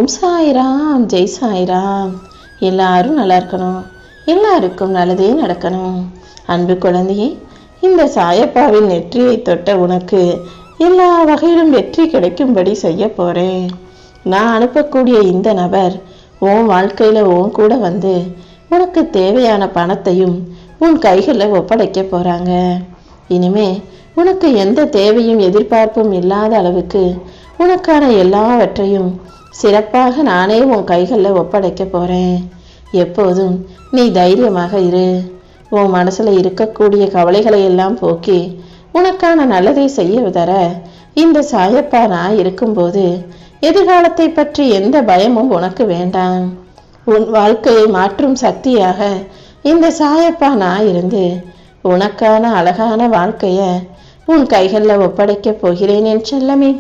ஓம் சாய்ராம், ஜெய் சாய்ராம். எல்லாரும் நல்லா இருக்கணும், எல்லாருக்கும் நல்லதே நடக்கணும். அன்பு குழந்தையே, இந்த சாயப்பாவின் நெற்றியை தொட்ட உனக்கு எல்லா வகையிலும் வெற்றி கிடைக்கும்படி செய்ய போறேன். நான் அனுப்பக்கூடிய இந்த நபர் உன் வாழ்க்கையில உன் கூட வந்து உனக்கு தேவையான பணத்தையும் உன் கைகளில் ஒப்படைக்க போறாங்க. இனிமே உனக்கு எந்த தேவையும் எதிர்பார்ப்பும் இல்லாத அளவுக்கு உனக்கான எல்லாவற்றையும் சிறப்பாக நானே உன் கைகளில் ஒப்படைக்க போறேன். எப்போதும் நீ தைரியமாக இரு. உன் மனசுல இருக்கக்கூடிய கவலைகளை எல்லாம் போக்கி உனக்கான நல்லதை செய்ய தர இந்த சாயப்பா நான் இருக்கும்போது எதிர்காலத்தை பற்றி எந்த பயமும் உனக்கு வேண்டாம். உன் வாழ்க்கையை மாற்றும் சக்தியாக இந்த சாயப்பா நான் இருந்து உனக்கான அழகான வாழ்க்கைய உன் கைகளில் ஒப்படைக்க போகிறேன் என் செல்லமே.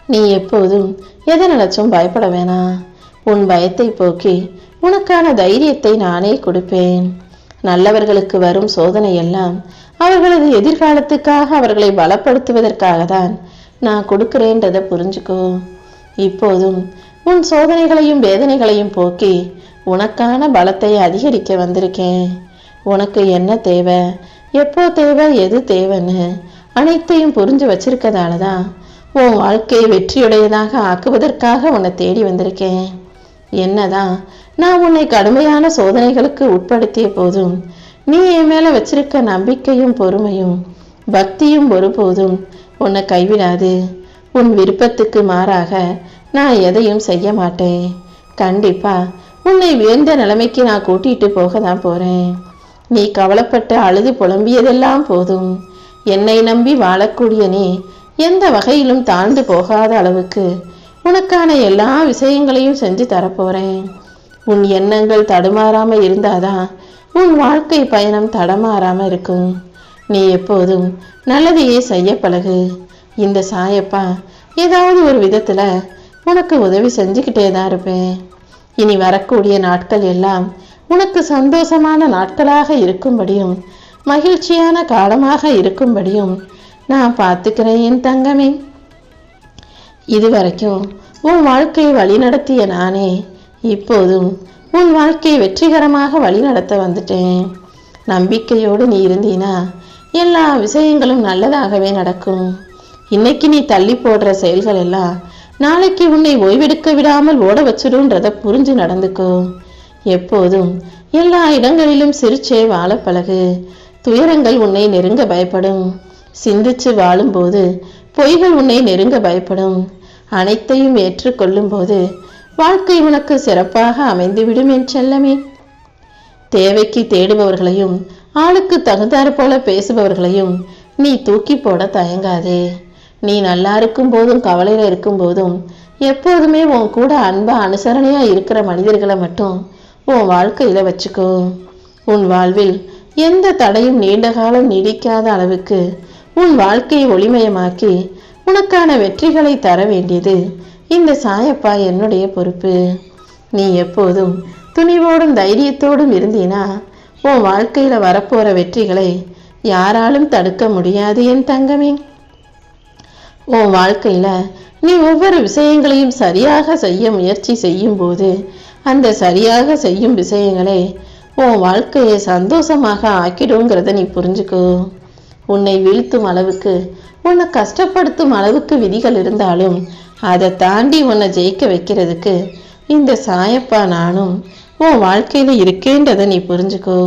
நீ எப்போதும் எதை நினைச்சும் பயப்பட வேணாம். உன் பயத்தை போக்கி உனக்கான தைரியத்தை நானே கொடுப்பேன். நல்லவர்களுக்கு வரும் சோதனை எல்லாம் அவர்களது எதிர்காலத்துக்காக அவர்களை பலப்படுத்துவதற்காக தான் நான் கொடுக்கிறேன்றதை புரிஞ்சுக்கோ. இப்போதும் உன் சோதனைகளையும் வேதனைகளையும் போக்கி உனக்கான பலத்தை அதிகரிக்க வந்திருக்கேன். உனக்கு என்ன தேவை, எப்போ தேவை, எது தேவைன்னு அனைத்தையும் புரிஞ்சு வச்சிருக்கதால தான் உன் வாழ்க்கையை வெற்றியுடையதாக ஆக்குவதற்காக உன்னை தேடி வந்திருக்கேன். என்னதான் நான் உன்னை கடுமையான சோதனைகளுக்கு உட்படுத்திய போதும் நீ என் மேல வச்சிருக்க நம்பிக்கையும் பொறுமையும் பக்தியும் ஒருபோதும் உன்னை கைவிடாது. உன் விருப்பத்துக்கு மாறாக நான் எதையும் செய்ய மாட்டேன். கண்டிப்பா உன்னை உயர்ந்த நிலைமைக்கு நான் கூட்டிட்டு போக தான் போறேன். நீ கவலைப்பட்டு அழுது புலம்பியதெல்லாம் போதும். என்னை நம்பி வாழக்கூடிய நீ எந்த வகையிலும் தாழ்ந்து போகாத அளவுக்கு உனக்கான எல்லா விஷயங்களையும் செஞ்சு தரப்போறேன். உன் எண்ணங்கள் தடுமாறாம இருந்தாதான் உன் வாழ்க்கை பயணம் தடமாறாம இருக்கும். நீ எப்போதும் நல்லதையே செய்ய பழகு. இந்த சாயப்பா ஏதாவது ஒரு விதத்துல உனக்கு உதவி செஞ்சுக்கிட்டே தான் இருப்பேன். இனி வரக்கூடிய நாட்கள் எல்லாம் உனக்கு சந்தோஷமான நாட்களாக இருக்கும்படியும் மகிழ்ச்சியான காலமாக இருக்கும்படியும் நான் பார்த்துக்கிறேன் என் தங்கமே. இதுவரைக்கும் உன் வாழ்க்கையை வழிநடத்திய நானே இப்போதும் உன் வாழ்க்கையை வெற்றிகரமாக வழிநடத்த வந்துட்டேன். நம்பிக்கையோடு நீ இருந்தீனா எல்லா விஷயங்களும் நல்லதாகவே நடக்கும். இன்னைக்கு நீ தள்ளி போடுற செயல்கள் எல்லாம் நாளைக்கு உன்னை ஓய்வெடுக்க விடாமல் ஓட வச்சிடும்ன்றத புரிஞ்சு நடந்துக்கோ. எப்போதும் எல்லா இடங்களிலும் சிரிச்சே வாழ பழகு. துயரங்கள் உன்னை நெருங்க பயப்படும். சிந்திச்சு வாழும்போது பொய்கள் உன்னை நெருங்க பயப்படும். அனைத்தையும் ஏற்றுக்கொள்ளும் போது வாழ்க்கை உனக்கு சிறப்பாக அமைந்துவிடும் என் செல்லமே. தேவைக்கு தேடுபவர்களையும் ஆளுக்கு தகுந்தாறு போல பேசுபவர்களையும் நீ தூக்கி போட தயங்காதே. நீ நல்லா இருக்கும் போதும் கவலையில இருக்கும் போதும் எப்போதுமே உன் கூட அன்பா அனுசரணையா இருக்கிற மனிதர்களை மட்டும் உன் வாழ்க்கையில வச்சுக்கோ. உன் வாழ்வில் எந்த தடையும் நீண்ட காலம் நீடிக்காத அளவுக்கு உன் வாழ்க்கையை ஒளிமயமாக்கி உனக்கான வெற்றிகளை தர வேண்டியது இந்த சாயப்பா என்னுடைய பொறுப்பு. நீ எப்போதும் துணிவோடும் தைரியத்தோடும் இருந்தீனா உன் வாழ்க்கையில வரப்போற வெற்றிகளை யாராலும் தடுக்க முடியாது என் தங்கமே. உன் வாழ்க்கையில நீ ஒவ்வொரு விஷயங்களையும் சரியாக செய்ய முயற்சி செய்யும் போது அந்த சரியாக செய்யும் விஷயங்களை உன் வாழ்க்கையை சந்தோஷமாக ஆக்கிடுங்கிறத நீ புரிஞ்சுக்கோ. உன்னை வீழ்த்தும் அளவுக்கு உன்னை கஷ்டப்படுத்தும் அளவுக்கு விதிகள் இருந்தாலும் அதை தாண்டி உன்னை ஜெயிக்க வைக்கிறதுக்கு இந்த சாயப்பா நானும் உன் வாழ்க்கையில இருக்கேன்றதை நீ புரிஞ்சுக்கோ.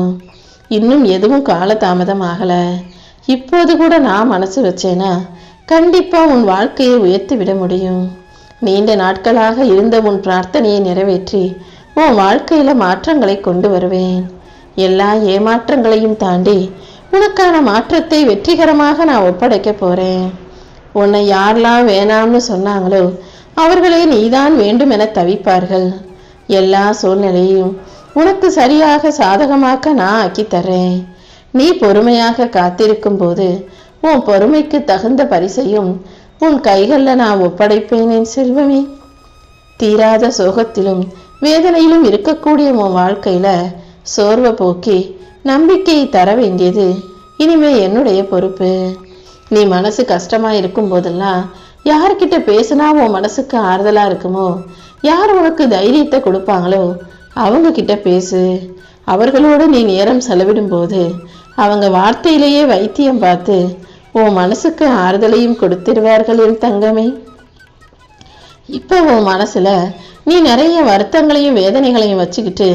இன்னும் எதுவும் காலதாமதம் ஆகல. இப்போது கூட நான் மனசு வச்சேனா கண்டிப்பா உன் வாழ்க்கையை உயர்த்தி விட முடியும். நீண்ட நாட்களாக இருந்த உன் பிரார்த்தனையை நிறைவேற்றி உன் வாழ்க்கையில மாற்றங்களை கொண்டு வருவேன். எல்லா ஏமாற்றங்களையும் தாண்டி உனக்கான மாற்றத்தை வெற்றிகரமாக நான் ஒப்படைக்க போறேன். உன்னை யாரெல்லாம் வேணாம்னு சொன்னாங்களோ அவர்களே நீதான் வேண்டும் என தவிப்பார்கள். எல்லா சூழ்நிலையும் உனக்கு சரியாக சாதகமாக்க நான் ஆக்கி தர்றேன். நீ பொறுமையாக காத்திருக்கும் போது உன் பொறுமைக்கு தகுந்த பரிசையும் உன் கைகளில் நான் ஒப்படைப்பேன் என் செல்வமே. தீராத சோகத்திலும் வேதனையிலும் இருக்கக்கூடிய உன் வாழ்க்கையில சோர்வை போக்கி நம்பிக்கையை தர வேண்டியது இனிமே என்னுடைய பொறுப்பு. நீ மனசு கஷ்டமா இருக்கும் போதெல்லாம் யார்கிட்ட பேசினா உன் மனசுக்கு ஆறுதலா இருக்குமோ, யார் உனக்கு தைரியத்தை கொடுப்பாங்களோ அவங்க கிட்ட பேசு. அவர்களோடு நீ நேரம் செலவிடும் போது அவங்க வார்த்தையிலேயே வைத்தியம் பார்த்து உன் மனசுக்கு ஆறுதலையும் கொடுத்திருவார்கள் என் தங்கமே. இப்ப உன் மனசுல நீ நிறைய வருத்தங்களையும் வேதனைகளையும் வச்சுக்கிட்டு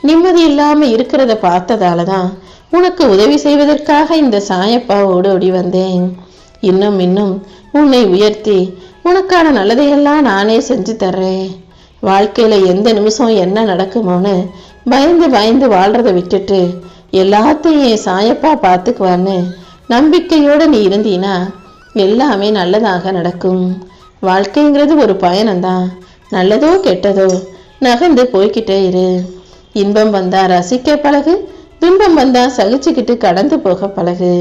நிம்மதி இல்லாம இருக்கிறத பார்த்ததாலதான் உனக்கு உதவி செய்வதற்காக இந்த சாயப்பா ஓடி வந்தேன். இன்னும் இன்னும் உன்னை உயர்த்தி உனக்கான நல்லதையெல்லாம் நானே செஞ்சு தர்றேன். வாழ்க்கையில எந்த நிமிஷம் என்ன நடக்குமோன்னு பயந்து பயந்து வாழ்றதை விட்டுட்டு எல்லாத்தையும் என் சாயப்பா பார்த்துக்குவான்னு நம்பிக்கையோட நீ இருந்தீனா எல்லாமே நல்லதாக நடக்கும். வாழ்க்கைங்கிறது ஒரு பயணம்தான். நல்லதோ கெட்டதோ நகர்ந்து போய்கிட்டே இரு. இன்பம் வந்தா ரசிக்க பழகு, துன்பம் வந்தா சகிச்சுக்கிட்டு கடந்து போக பழகு.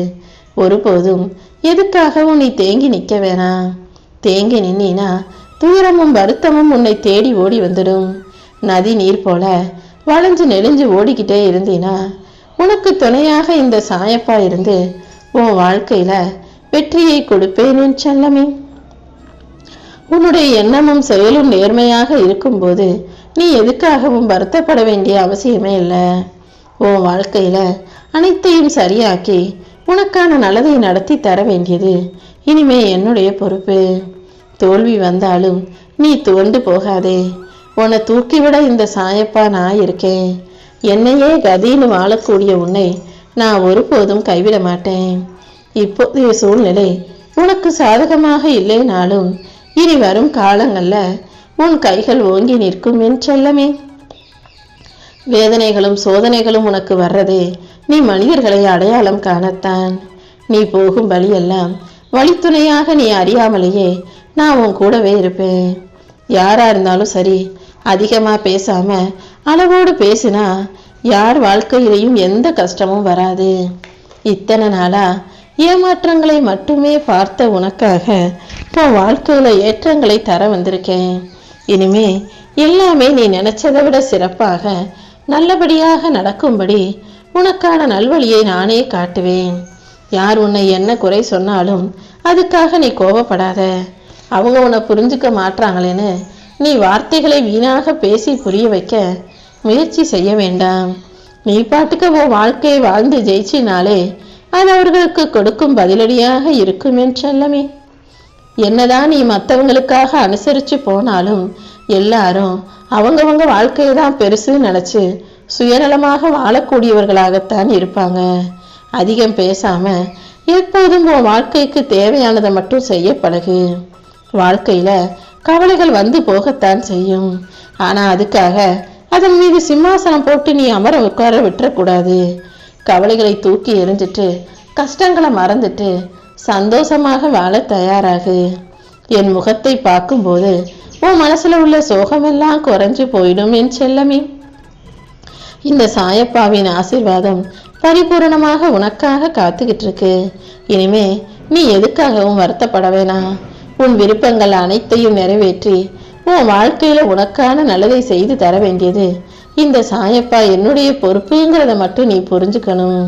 ஒருபோதும் எதுக்காகவும் நீ தேங்கி நிற்க வேணாம். தேங்கி நின்னா துயரமும் வருத்தமும் உன்னை தேடி ஓடி வந்துடும். நதி நீர் போல வளைஞ்சு நெளிஞ்சு ஓடிக்கிட்டே இருந்தீனா உனக்கு துணையாக இந்த சாயப்பா இருந்து உன் வாழ்க்கையில வெற்றியை கொடுப்பேன் செல்லமே. உன்னுடைய எண்ணமும் செயலும் நேர்மையாக இருக்கும்போது நீ எதுக்காகவும் வருத்தப்பட வேண்டிய அவசியமே இல்லை. உன் வாழ்க்கையில அனைத்தையும் சரியாக்கி உனக்கான நல்லதை நடத்தி தர வேண்டியது இனிமே என்னுடைய பொறுப்பு. தோல்வி வந்தாலும் நீ துவண்டு போகாதே. உன்னை தூக்கிவிட இந்த சாயப்பா நான் இருக்கேன். என்னையே கதின்னு வாழக்கூடிய உன்னை நான் ஒருபோதும் கைவிட மாட்டேன். இப்போதைய சூழ்நிலை உனக்கு சாதகமாக இல்லைனாலும் இனி வரும் காலங்கள்ல உன் கைகள் ஓங்கி நிற்கும் என் செல்லமே. வேதனைகளும் சோதனைகளும் உனக்கு வர்றதே நீ மனிதர்களை அடையாளம் காணத்தான். நீ போகும் வழியெல்லாம் வழித்துணையாக நீ அறியாமலேயே நான் உன் கூடவே இருப்பேன். யாரா இருந்தாலும் சரி, அதிகமா பேசாம அளவோடு பேசினா யார் வாழ்க்கையிலையும் எந்த கஷ்டமும் வராது. இத்தனை நாளா ஏமாற்றங்களை மட்டுமே பார்த்த உனக்காக உன் வாழ்க்கையில ஏற்றங்களை தர வந்திருக்கேன். இனிமே எல்லாமே நீ நினைச்சதை விட சிறப்பாக நல்லபடியாக நடக்கும்படி உனக்கான நல்வழியை நானே காட்டுவேன். யார் உன்னை என்ன குறை சொன்னாலும் அதுக்காக நீ கோபப்படாத. அவங்க உன்னை புரிஞ்சுக்க மாட்டாங்களேன்னு நீ வார்த்தைகளை வீணாக பேசி புரிய வைக்க முயற்சி செய்ய வேண்டாம். நீ பாட்டுக்கு உன் வாழ்க்கையை வாழ்ந்து ஜெயிச்சினாலே அது அவர்களுக்கு கொடுக்கும் பதிலடியாக இருக்கும் என் செல்லமே. என்னதான் நீ மற்றவங்களுக்காக அனுசரிச்சு போனாலும் எல்லாரும் அவங்கவங்க வாழ்க்கையை தான் பெருசு நினைச்சு சுயநலமாக வாழக்கூடியவர்களாகத்தான் இருப்பாங்க. அதிகம் பேசாம எப்போதும் உன் வாழ்க்கைக்கு தேவையானதை மட்டும் செய்ய பழகு. வாழ்க்கையில கவலைகள் வந்து போகத்தான் செய்யும். ஆனா அதுக்காக அதன் மீது சிம்மாசனம் போட்டு நீ அமர உட்கார விட்டுறக்கூடாது. கவலைகளை தூக்கி எறிஞ்சிட்டு கஷ்டங்களை மறந்துட்டு சந்தோஷமாக வாழ தயாராகு. என் முகத்தை பார்க்கும்போது உன் மனசுல உள்ள சோகமெல்லாம் குறைஞ்சு போயிடும் என் செல்லமே. இந்த சாயப்பாவின் ஆசீர்வாதம் பரிபூரணமாக உனக்காக காத்துக்கிட்டு இருக்கு. இனிமே நீ எதுக்காகவும் வருத்தப்பட வேணாம். உன் விருப்பங்கள் அனைத்தையும் நிறைவேற்றி உன் வாழ்க்கையில உனக்கான நல்லதை செய்து தர வேண்டியது இந்த சாயப்பா என்னுடைய பொறுப்புங்கிறத மட்டும் நீ புரிஞ்சுக்கணும்.